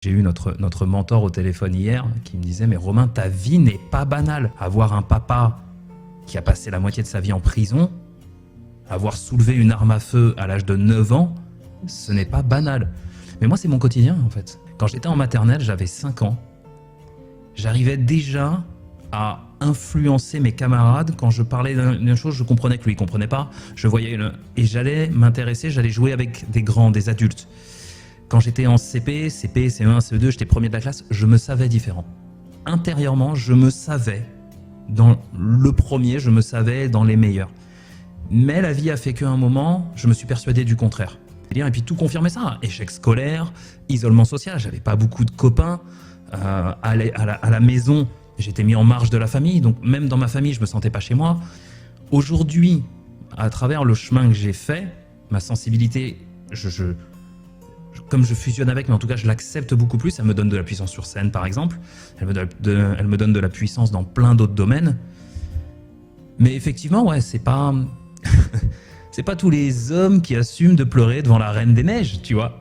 J'ai eu notre mentor au téléphone hier qui me disait « Mais Romain, ta vie n'est pas banale. Avoir un papa qui a passé la moitié de sa vie en prison, avoir soulevé une arme à feu à l'âge de 9 ans, ce n'est pas banal. » Mais moi, c'est mon quotidien, en fait. Quand j'étais en maternelle, j'avais 5 ans. J'arrivais déjà à influencer mes camarades. Quand je parlais d'une chose, je comprenais que lui ne comprenait pas. Je voyais et j'allais m'intéresser, j'allais jouer avec des grands, des adultes. Quand j'étais en CP, CE1, CE2, j'étais premier de la classe, je me savais différent. Intérieurement, je me savais dans le premier, je me savais dans les meilleurs. Mais la vie a fait qu'à un moment, je me suis persuadé du contraire. Et puis tout confirmait ça. Échec scolaire, isolement social, j'avais pas beaucoup de copains. À la maison, j'étais mis en marge de la famille, donc même dans ma famille, je me sentais pas chez moi. Aujourd'hui, à travers le chemin que j'ai fait, ma sensibilité, comme je fusionne avec, mais en tout cas je l'accepte beaucoup plus, elle me donne de la puissance sur scène par exemple, elle me donne de la puissance dans plein d'autres domaines. Mais effectivement, ouais, c'est pas... c'est pas tous les hommes qui assument de pleurer devant la Reine des Neiges, tu vois.